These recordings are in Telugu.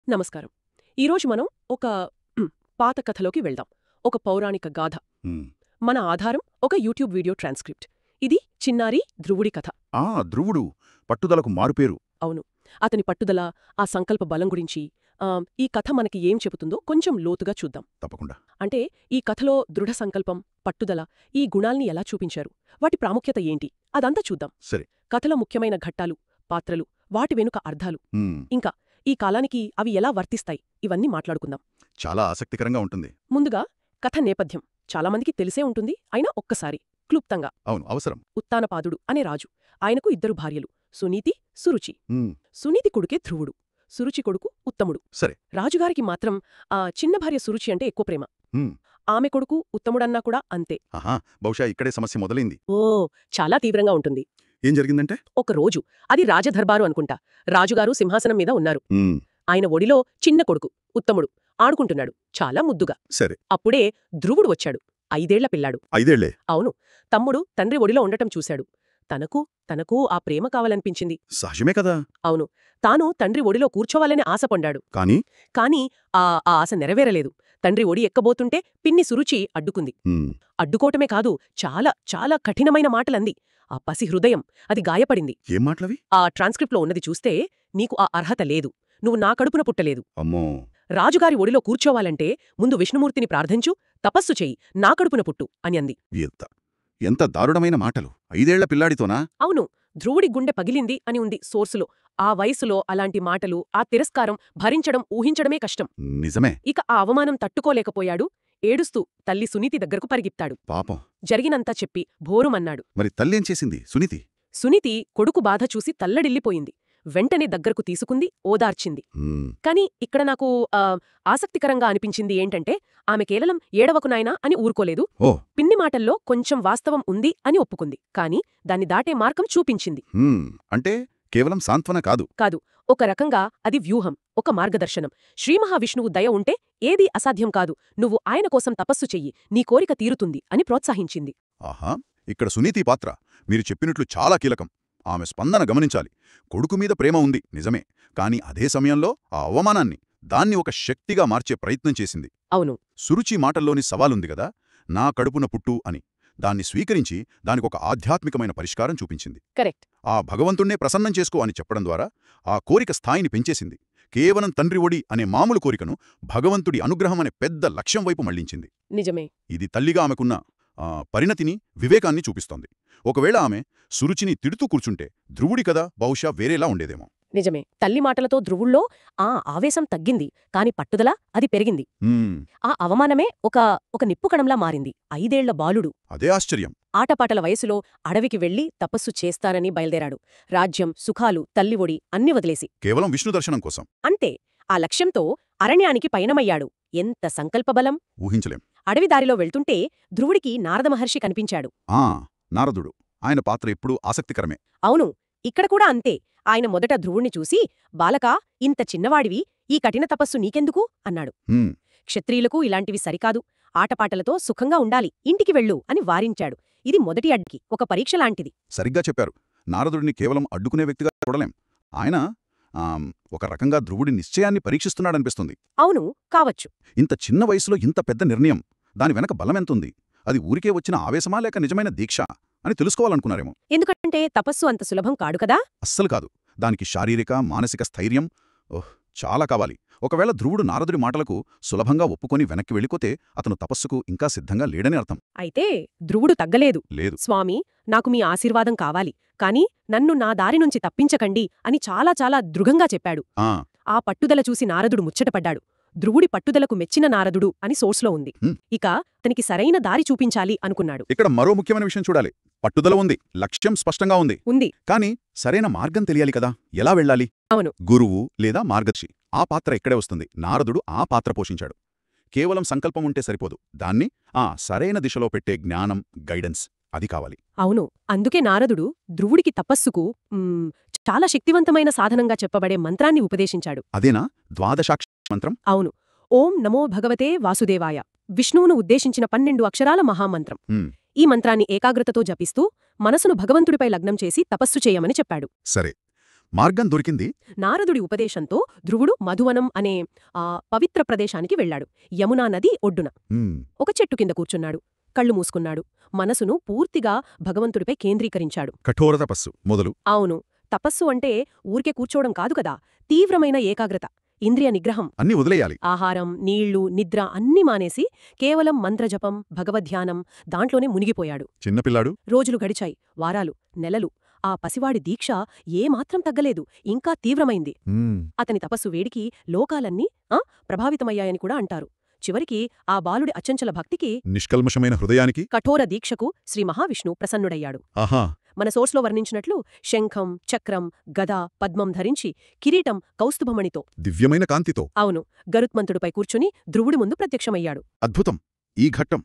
నమస్కారం. ఈరోజు మనం ఒక పాత కథలోకి వెళ్దాం. ఒక పౌరాణిక గాథ. హ్మ్. మన ఆధారం ఒక యూట్యూబ్ వీడియో ట్రాన్స్క్రిప్ట్. ఇది చిన్నారి ధ్రువుడి కథ. ధ్రువుడు పట్టుదలకు మారుపేరు. అవును. అతని పట్టుదల, ఆ సంకల్ప బలం గురించి ఈ కథ మనకి ఏం చెబుతుందో కొంచెం లోతుగా చూద్దాం. తప్పకుండా. అంటే ఈ కథలో దృఢ సంకల్పం, పట్టుదల, ఈ గుణాల్ని ఎలా చూపించారు, వాటి ప్రాముఖ్యత ఏంటి, అదంతా చూద్దాం. సరే. కథలో ముఖ్యమైన ఘట్టాలు, పాత్రలు, వాటి వెనుక అర్థాలు, హ్మ్. ఇంకా ఈ కాలానికి అవి ఎలా వర్తిస్తాయి, ఇవన్నీ మాట్లాడుకుందాం. చాలా ఆసక్తికరంగా ఉంటుంది. ముందుగా కథ నేపథ్యం చాలామందికి తెలిసే ఉంటుంది. అయినా ఒక్కసారి క్లుప్తంగా. అవును, అవసరం. ఉత్తానపాదుడు అనే రాజు. ఆయనకు 2 భార్యలు, సునీతి, సురుచి. హ్మ్. సునీతి కొడుకే ధ్రువుడు, సురుచి కొడుకు ఉత్తముడు. సరే. రాజుగారికి మాత్రం ఆ చిన్న భార్య సురుచి అంటే ఎక్కువ ప్రేమ. హ్మ్. ఆమె కొడుకు ఉత్తముడన్నా కూడా అంతే. బహుశా ఇక్కడే సమస్య మొదలైంది. ఓ, చాలా తీవ్రంగా ఉంటుంది. ఏం జరిగిందంటే? ఒక రోజు, అది రాజదర్బారు అనుకుంటా, రాజుగారు సింహాసనం మీద ఉన్నారు. హ్మ్. ఆయన ఒడిలో చిన్న కొడుకు ఉత్తముడు ఆడుకుంటున్నాడు, చాలా ముద్దుగా. సరే. అప్పుడే ధ్రువుడు వచ్చాడు, 5 ఏళ్ల పిల్లాడు. 5 ఏళ్లే? అవును. తమ్ముడు తండ్రి ఒడిలో ఉండటం చూశాడు. తనకు ఆ ప్రేమ కావాలనిపించింది. సహజమే కదా. అవును. తాను తండ్రి ఒడిలో కూర్చోవాలని ఆశ పొందాడు. కాని ఆ ఆశ నెరవేరలేదు. తండ్రి ఒడి ఎక్కబోతుంటే పిన్ని సురుచి అడ్డుకుంది. హ్మ్. అడ్డుకోవటమే కాదు, చాలా చాలా కఠినమైన మాటలంది. ఆ పసి హృదయం, అది గాయపడింది. ఏం మాటలవి? ఆ ట్రాన్స్క్రిప్ట్లో ఉన్నది చూస్తే, నీకు ఆ అర్హత లేదు, నువ్వు నా కడుపున పుట్టలేదు. అమ్మో. రాజుగారి ఒడిలో కూర్చోవాలంటే ముందు విష్ణుమూర్తిని ప్రార్థించు, తపస్సు చెయ్యి, నా కడుపున పుట్టు అని అంది. ఎంత దారుణమైన మాటలు! 5 ఏళ్ల పిల్లాడితోనా? అవును. ధ్రువుడి గుండె పగిలింది అని ఉంది సోర్సులో. ఆ వయసులో అలాంటి మాటలు, ఆ తిరస్కారం భరించడం, ఊహించడమే కష్టం. నిజమే. ఇక ఆ అవమానం తట్టుకోలేకపోయాడు. ఏడుస్తూ తల్లి సునీతి దగ్గరకు పరిగెత్తాడు. పాపం. జరిగినంతా చెప్పి భోరుమన్నాడు. మరి తల్లేం చేసింది సునీతి? సునీతి కొడుకు బాధ చూసి తల్లడిల్లిపోయింది. వెంటనే దగ్గరకు తీసుకుంది, ఓదార్చింది. హ్మ్. కాని ఇక్కడ నాకు ఆసక్తికరంగా అనిపించింది ఏంటంటే, ఆమె కేవలం ఏడవకు నాయనా అని ఊరుకోలేదు. ఓ. పిన్ని మాటల్లో కొంచెం వాస్తవం ఉంది అని ఒప్పుకుంది. కాని దాన్ని దాటే మార్గం చూపించింది. అంటే కేవలం సాంత్వన కాదు. కాదు, ఒక రకంగా అది వ్యూహం, ఒక మార్గదర్శనం. శ్రీమహావిష్ణువు దయ ఉంటే ఏదీ అసాధ్యం కాదు, నువ్వు ఆయన కోసం తపస్సు చెయ్యి, నీ కోరిక తీరుతుంది అని ప్రోత్సహించింది. ఆహా. ఇక్కడ సునీతి పాత్ర మీరు చెప్పినట్లు చాలా కీలకం. ఆమె స్పందన గమనించాలి. కొడుకు మీద ప్రేమ ఉంది నిజమే, కాని అదే సమయంలో ఆ అవమానాన్ని, దాన్ని ఒక శక్తిగా మార్చే ప్రయత్నం చేసింది. అవును. సురుచి మాటల్లోని సవాలుంది గదా, నా కడుపున పుట్టు అని. దాన్ని స్వీకరించి దానికొక ఆధ్యాత్మికమైన పరిష్కారం చూపించింది. కరెక్ట్. ఆ భగవంతుణ్ణే ప్రసన్నం చేసుకో అని చెప్పడం ద్వారా ఆ కోరిక స్థాయిని పెంచేసింది. కేవలం తండ్రి ఒడి అనే మామూలు కోరికను భగవంతుడి అనుగ్రహం అనే పెద్ద లక్ష్యం వైపు మళ్లించింది. నిజమే. ఇది తల్లిగా ఆమెకున్న పరిణతిని, వివేకాన్ని చూపిస్తోంది. ఒకవేళ ఆమె సురుచిని తిడుతూ కూర్చుంటే ధ్రువుడి కదా బహుశా వేరేలా ఉండేదేమో. నిజమే. తల్లి మాటలతో ధ్రువుల్లో ఆ ఆవేశం తగ్గింది, కాని పట్టుదల అది పెరిగింది. ఆ అవమానమే ఒక నిప్పుకణంలా మారింది. 5 ఏళ్ల బాలుడు. అదే ఆశ్చర్యం. ఆటపాటల వయసులో అడవికి వెళ్లి తపస్సు చేస్తానని బయల్దేరాడు. రాజ్యం, సుఖాలు, తల్లిఒడి అన్ని వదిలేసి. కేవలం విష్ణు దర్శనం కోసం. అంతే. ఆ లక్ష్యంతో అరణ్యానికి పయనమయ్యాడు. ఎంత సంకల్పబలం! ఊహించలేం. అడవి దారిలో వెళ్తుంటే ధ్రువుడికి నారద మహర్షి కనిపించాడు. నారదుడు. ఆయన పాత్ర ఎప్పుడూ ఆసక్తికరమే. అవును. ఇక్కడ కూడా అంతే. ఆయన మొదట ధ్రువుణ్ణి చూసి, బాలకా, ఇంత చిన్నవాడివి, ఈ కఠిన తపస్సు నీకెందుకు అన్నాడు. క్షత్రియులకు ఇలాంటివి సరికాదు, ఆటపాటలతో సుఖంగా ఉండాలి, ఇంటికి వెళ్ళు అని వారించాడు. ఇది మొదటి అడ్డుకి, ఒక పరీక్షలాంటిది. సరిగ్గా చెప్పారు. నారదుడిని కేవలం అడ్డుకునే వ్యక్తిగా చూడలేం. ఆయన ఒక రకంగా ధ్రువుడి నిశ్చయాన్ని పరీక్షిస్తున్నాడనిపిస్తుంది. అవును, కావచ్చు. ఇంత చిన్న వయసులో ఇంత పెద్ద నిర్ణయం, దాని వెనక బలమెంతుంది? అది ఊరికే వచ్చిన ఆవేశమా లేక నిజమైన దీక్ష అని తెలుసుకోవాలనుకున్నారేమో. ఎందుకంటే తపస్సు అంత సులభం కాడు కదా. అస్సలు కాదు. దానికి శారీరక, మానసిక స్థైర్యం చాలా కావాలి. ఒకవేళ ధ్రువుడు నారదుడి మాటలకు సులభంగా ఒప్పుకొని వెనక్కి వెళ్ళిపోతే అతను తపస్సుకు ఇంకా సిద్ధంగా లేడని అర్థం. అయితే ధ్రువుడు తగ్గలేదు. లేదు. స్వామి, నాకు మీ ఆశీర్వాదం కావాలి, కాని నన్ను నా దారి నుంచి తప్పించకండి అని చాలా చాలా దృఢంగా చెప్పాడు. ఆ పట్టుదల చూసి నారదుడు ముచ్చటపడ్డాడు. ధ్రువుడి పట్టుదలకు మెచ్చిన నారదుడు అని సోర్స్లో ఉంది. ఇక అతనికి సరైన దారి చూపించాలి అనుకున్నాడు. ఇక్కడ మరో ముఖ్యమైన విషయం చూడాలి. పట్టుదల ఉంది, లక్ష్యం స్పష్టంగా ఉంది. కాని సరైన మార్గం తెలియాలి కదా. ఎలా వెళ్ళాలి? అవును. గురువు లేదా మార్గదర్శి, ఆ పాత్ర ఇక్కడే వస్తుంది. నారదుడు ఆ పాత్ర పోషించాడు. కేవలం సంకల్పం ఉంటే సరిపోదు, దాన్ని సరైన దిశలో పెట్టే జ్ఞానం, గైడెన్స్ అది కావాలి. అవును. అందుకే నారదుడు ధ్రువుడికి తపస్సుకు చాలా శక్తివంతమైన సాధనంగా చెప్పబడే మంత్రాన్ని ఉపదేశించాడు. అదేనా ద్వాదశాక్షర మంత్రం? అవును. ఓం నమో భగవతే వాసుదేవాయ, విష్ణువును ఉద్దేశించిన 12 అక్షరాల మహామంత్రం. ఈ మంత్రాన్ని ఏకాగ్రతతో జపిస్తూ మనసును భగవంతుడిపై లగ్నం చేసి తపస్సు చేయమని చెప్పాడు. సరే. మార్గం దొరికింది. నారదుడి ఉపదేశంతో ధ్రువుడు మధువనం అనే పవిత్ర ప్రదేశానికి వెళ్ళాడు. యమునా నది ఒడ్డున హ్మ్, ఒక చెట్టు కింద కూర్చున్నాడు. కళ్ళు మూసుకున్నాడు. మనసును పూర్తిగా భగవంతుడిపై కేంద్రీకరించాడు. కఠోర తపస్సు మొదలు. అవును, తపస్సు అంటే ఊరికే కూర్చోవడం కాదు కదా, తీవ్రమైన ఏకాగ్రత, ఇంద్రియ నిగ్రహం. అన్నీ వదిలేయాలి. ఆహారం, నీళ్లు, నిద్ర అన్నీ మానేసి కేవలం మంత్రజపం, భగవద్ధ్యానం దాంట్లోనే మునిగిపోయాడు. చిన్నపిల్లాడు. రోజులు గడిచాయి, వారాలు, నెలలు. ఆ పసివాడి దీక్ష ఏమాత్రం తగ్గలేదు, ఇంకా తీవ్రమైంది. హ్మ్, అతని తపస్సు వేడికి లోకాలన్నీ ప్రభావితమయ్యాయని కూడా అంటారు. చివరికి ఆ బాలుడి అచంచల భక్తికి, నిష్కల్మషమైన హృదయానికి. కఠోర దీక్షకు శ్రీ మహావిష్ణు ప్రసన్నుడయ్యాడు. ఆహా. మన సోర్స్లో వర్ణించినట్లు శంఖం, చక్రం, గద, పద్మం ధరించి, కిరీటం కౌస్తుభమణితో, దివ్యమైన కాంతితో. అవును, గరుత్మంతుడిపై కూర్చుని ధ్రువుడి ముందు ప్రత్యక్షమయ్యాడు. అద్భుతం. ఈ ఘట్టం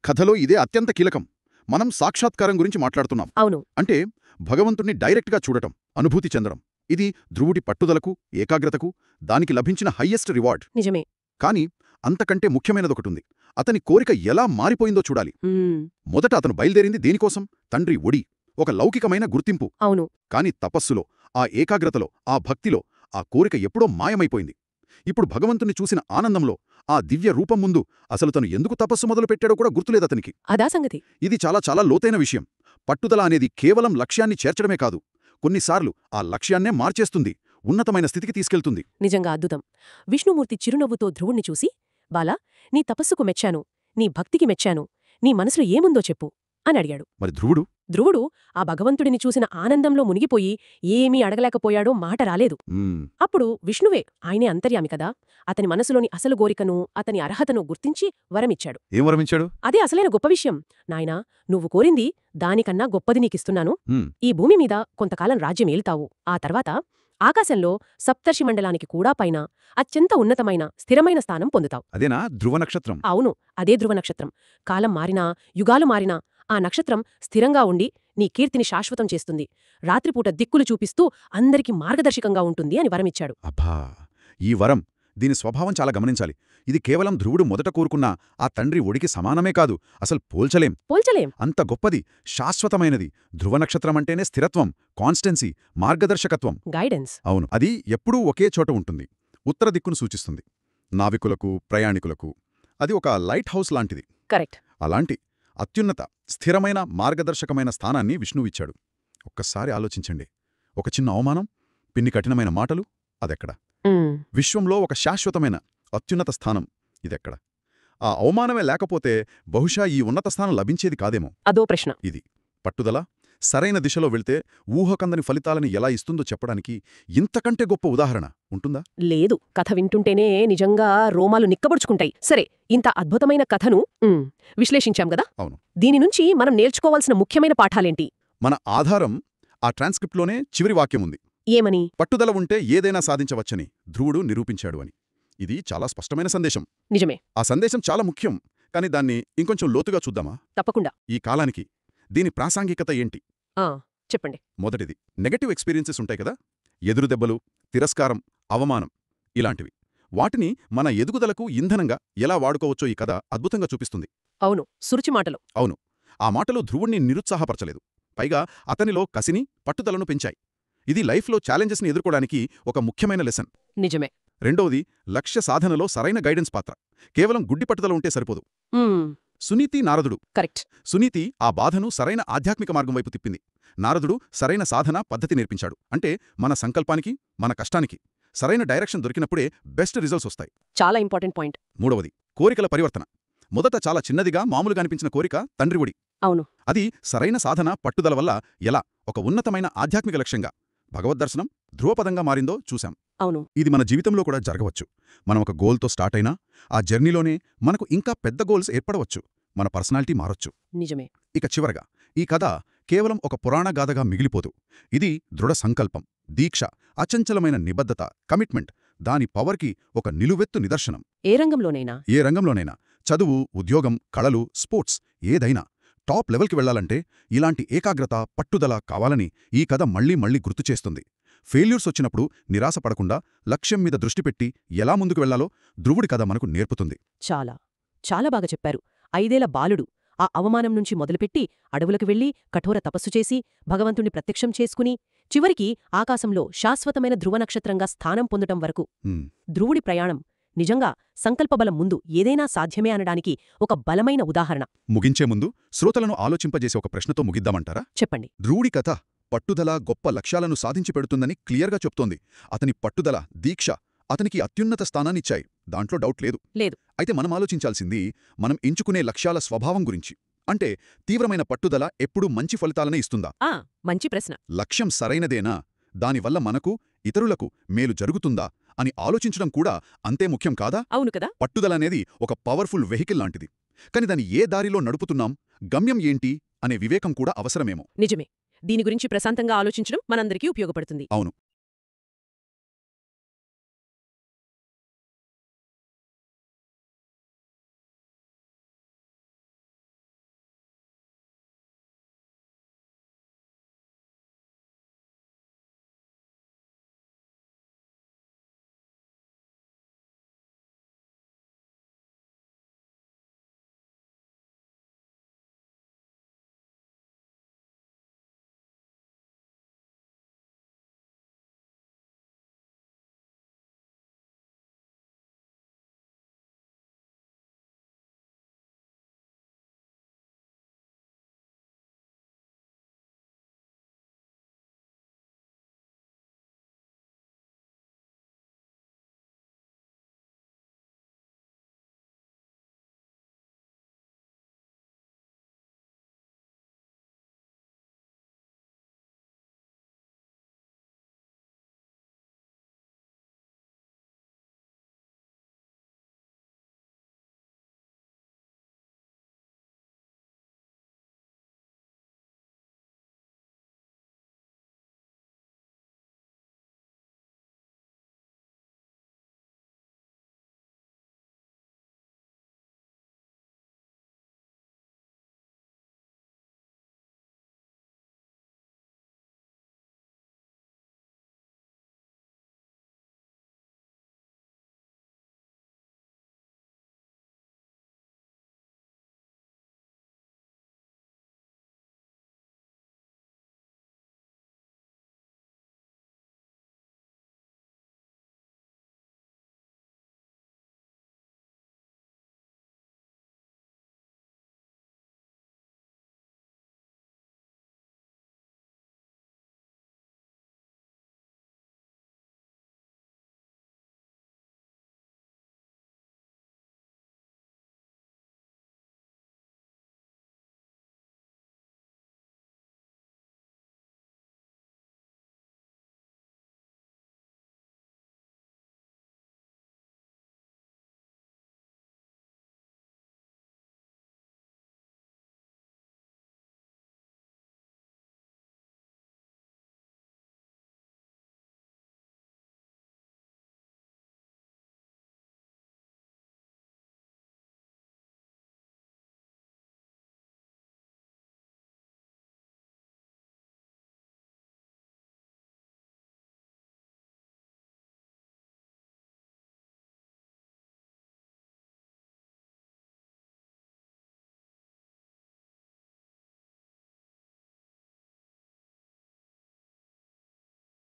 కథలో ఇదే అత్యంత కీలకం. మనం సాక్షాత్కారం గురించి మాట్లాడుతున్నాం. అవును, అంటే భగవంతుణ్ణి డైరెక్ట్గా చూడటం, అనుభూతి చెందడం. ఇది ధ్రువుడి పట్టుదలకు, ఏకాగ్రతకు, దానికి లభించిన హయ్యెస్ట్ రివార్డ్. నిజమే. కాని అంతకంటే ముఖ్యమైనదొకటుంది. అతని కోరిక ఎలా మారిపోయిందో చూడాలి. మొదట అతను బయలుదేరింది దేనికోసం? తండ్రి ఒడి, ఒక లౌకికమైన గుర్తింపు. అవును, కాని తపస్సులో, ఆ ఏకాగ్రతలో, ఆ భక్తిలో ఆ కోరిక ఎప్పుడో మాయమైపోయింది. ఇప్పుడు భగవంతుని చూసిన ఆనందంలో, ఆ దివ్య రూపం ముందు అసలు తను ఎందుకు తపస్సు మొదలుపెట్టాడో కూడా గుర్తులేదతనికి. అదా సంగతి. ఇది చాలా చాలా లోతైన విషయం. పట్టుదల అనేది కేవలం లక్ష్యాన్ని చేర్చడమే కాదు, కొన్నిసార్లు ఆ లక్ష్యాన్నే మార్చేస్తుంది, ఉన్నతమైన స్థితికి తీసుకెళ్తుంది. నిజంగా అద్భుతం. విష్ణుమూర్తి చిరునవ్వుతో ధ్రువుణ్ణి చూసి, బాలా, నీ తపస్సుకు మెచ్చాను, నీ భక్తికి మెచ్చాను, నీ మనసులో ఏముందో చెప్పు అని అడిగాడు. మరి ధ్రువుడు? ధ్రువుడు ఆ భగవంతుడిని చూసిన ఆనందంలో మునిగిపోయి ఏమీ అడగలేకపోయాడో, మాట రాలేదు. అప్పుడు విష్ణువే, ఆయనే అంతర్యామి కదా, అతని మనసులోని అసలు గోరికను, అతని అర్హతను గుర్తించి వరమిచ్చాడు. ఏం వరమిచ్చాడు? అదే అసలైన గొప్ప విషయం. నాయనా, నువ్వు కోరింది దానికన్నా గొప్పది నీకిస్తున్నాను. హ్మ్. ఈ భూమి మీద కొంతకాలం రాజ్యం ఏలుతావు. ఆ తర్వాత ఆకాశంలో సప్తర్షి మండలానికి కూడా పైన అత్యంత ఉన్నతమైన, స్థిరమైన స్థానం పొందుతావు. అదేనా ధ్రువ నక్షత్రం? అవును, అదే ధ్రువ నక్షత్రం. కాలం మారినా, యుగాలు మారినా ఆ నక్షత్రం స్థిరంగా ఉండి నీ కీర్తిని శాశ్వతం చేస్తుంది. రాత్రిపూట దిక్కులు చూపిస్తూ అందరికీ మార్గదర్శకంగా ఉంటుంది అని వరమిచ్చాడు. అబ్బా, ఈ వరం, దీని స్వభావం చాలా గమనించాలి. ఇది కేవలం ధ్రువుడు మొదట కోరుకున్న ఆ తండ్రి ఒడికి సమానమే కాదు, అసలు పోల్చలేం. అంత గొప్పది, శాశ్వతమైనది. ధ్రువ నక్షత్రమంటేనే స్థిరత్వం, కాన్స్టెన్సీ, మార్గదర్శకత్వం. గైడెన్స్. అవును, అది ఎప్పుడూ ఒకే చోట ఉంటుంది. ఉత్తర దిక్కును సూచిస్తుంది, నావికులకు, ప్రయాణికులకు. అది ఒక లైట్ హౌస్ లాంటిది. కరెక్ట్. అలాంటి అత్యున్నత, స్థిరమైన, మార్గదర్శకమైన స్థానాన్ని విష్ణువిచ్చాడు. ఒక్కసారి ఆలోచించండి. ఒక చిన్న అవమానం, పిన్ని కఠినమైన మాటలు, అదెక్కడ? విశ్వంలో ఒక శాశ్వతమైన, అత్యున్నత స్థానం ఇదెక్కడ? ఆ అవమానమే లేకపోతే బహుశా ఈ ఉన్నత స్థానం లభించేది కాదేమో. అదో ప్రశ్న. ఇది పట్టుదల, సరైన దిశలో వెళ్తే ఊహకందని ఫలితాలని ఎలా ఇస్తుందో చెప్పడానికి ఇంతకంటే గొప్ప ఉదాహరణ ఉంటుందా? లేదు. కథ వింటుంటేనే నిజంగా రోమాలు నిక్కబొడుచుకుంటాయి. సరే, ఇంత అద్భుతమైన కథను విశ్లేషించాం గదా. అవును. దీని నుంచి మనం నేర్చుకోవాల్సిన ముఖ్యమైన పాఠాలేంటి? మన ఆధారం ఆ ట్రాన్స్క్రిప్ట్లోనే చివరి వాక్యముంది. ఏమని? పట్టుదల ఉంటే ఏదైనా సాధించవచ్చని ధ్రువుడు నిరూపించాడు అని. ఇది చాలా స్పష్టమైన సందేశం. నిజమే. ఆ సందేశం చాలా ముఖ్యం. కాని దాన్ని ఇంకొంచెం లోతుగా చూద్దామా? తప్పకుండా. ఈ కాలానికి దీని ప్రాసంగికత ఏంటి? చెప్పండి. మొదటిది, నెగటివ్ ఎక్స్పీరియన్సెస్ ఉంటాయి కదా, ఎదురుదెబ్బలు, తిరస్కారం, అవమానం, ఇలాంటివి. వాటిని మన ఎదుగుదలకు ఇంధనంగా ఎలా వాడుకోవచ్చో ఈ కథ అద్భుతంగా చూపిస్తుంది. అవును, సురుచి మాటలు. అవును, ఆ మాటలు ధ్రువుణ్ణి నిరుత్సాహపరచలేదు, పైగా అతనిలో కసిని, పట్టుదలను పెంచాయి. ఇది లైఫ్లో ఛాలెంజెస్ని ఎదుర్కోవడానికి ఒక ముఖ్యమైన లెసన్. నిజమే. రెండోది, లక్ష్య సాధనలో సరైన గైడెన్స్ పాత్ర. కేవలం గుడ్డి పట్టుదల ఉంటే సరిపోదు. సునీతి, నారదుడు. కరెక్ట్. సునీతి ఆ బాధను సరైన ఆధ్యాత్మిక మార్గం వైపు తిప్పింది. నారదుడు సరైన సాధన పద్ధతి నేర్పించాడు. అంటే మన సంకల్పానికి, మన కష్టానికి సరైన డైరెక్షన్ దొరికినప్పుడే బెస్ట్ రిజల్ట్స్ వస్తాయి. చాలా ఇంపార్టెంట్ పాయింట్. మూడవది, కోరికల పరివర్తన. మొదట చాలా చిన్నదిగా, మామూలుగా అనిపించిన కోరిక తండ్రి ఒడి. అవును. అది సరైన సాధన, పట్టుదల వల్ల ఎలా ఒక ఉన్నతమైన ఆధ్యాత్మిక లక్ష్యంగా, భగవద్దర్శనం, ధ్రువపదంగా మారిందో చూశాం. అవును. ఇది మన జీవితంలో కూడా జరగవచ్చు. మనం ఒక గోల్తో స్టార్ట్ అయినా ఆ జర్నీలోనే మనకు ఇంకా పెద్ద గోల్స్ ఏర్పడవచ్చు. మన పర్సనాలిటీ మారొచ్చు. నిజమే. ఇక చివరగా, ఈ కథ కేవలం ఒక పురాణ గాథగా మిగిలిపోదు. ఇది దృఢ సంకల్పం, దీక్ష, అచంచలమైన నిబద్ధత, కమిట్మెంట్, దాని పవర్కి ఒక నిలువెత్తు నిదర్శనం. ఏ రంగంలోనైనా, చదువు, ఉద్యోగం, కళలు, స్పోర్ట్స్, ఏదైనా టాప్ లెవెల్కి వెళ్లాలంటే ఇలాంటి ఏకాగ్రత, పట్టుదల కావాలని ఈ కథ మళ్లీ మళ్లీ గుర్తుచేస్తుంది. ఫెయిల్యూర్స్ వచ్చినప్పుడు నిరాశపడకుండా లక్ష్యం మీద దృష్టి పెట్టి ఎలా ముందుకు వెళ్లాలో ధ్రువుడి కథ మనకు నేర్పుతుంది. చాలా బాగా చెప్పారు. 5 ఏళ్ల బాలుడు ఆ అవమానం నుంచి మొదలుపెట్టి అడవులకు వెళ్లి కఠోర తపస్సు చేసి భగవంతుణ్ణి ప్రత్యక్షం చేసుకుని చివరికి ఆకాశంలో శాశ్వతమైన ధ్రువ నక్షత్రంగా స్థానం పొందటం వరకు హ్మ్. ధ్రువుడి ప్రయాణం నిజంగా సంకల్పబలం ముందు ఏదైనా సాధ్యమే అనడానికి ఒక బలమైన ఉదాహరణ. ముగించే ముందు శ్రోతలను ఆలోచింపజేసే ఒక ప్రశ్నతో ముగిద్దామంటారా? చెప్పండి. ధ్రువుడి కథ పట్టుదల, గొప్ప లక్ష్యాలను సాధించి పెడుతుందని క్లియర్గా చెప్తోంది. అతని పట్టుదల, దీక్ష అతనికి అత్యున్నత స్థానాన్నిచ్చాయి. దాంట్లో డౌట్ లేదు. లేదు. అయితే మనం ఆలోచించాల్సింది మనం ఎంచుకునే లక్ష్యాల స్వభావం గురించి. అంటే తీవ్రమైన పట్టుదల ఎప్పుడూ మంచి ఫలితాలనే ఇస్తుందా? మంచి ప్రశ్న. లక్ష్యం సరైనదేనా? దానివల్ల మనకు, ఇతరులకు మేలు జరుగుతుందా అని ఆలోచించడం కూడా అంతే ముఖ్యం కాదా? అవును కదా. పట్టుదలనేది ఒక పవర్ఫుల్ వెహికల్ లాంటిది. కాని దాన్ని ఏ దారిలో నడుపుతున్నాం, గమ్యం ఏంటి అనే వివేకం కూడా అవసరమేమో. నిజమే. దీని గురించి ప్రశాంతంగా ఆలోచించడం మనందరికీ ఉపయోగపడుతుంది. అవును.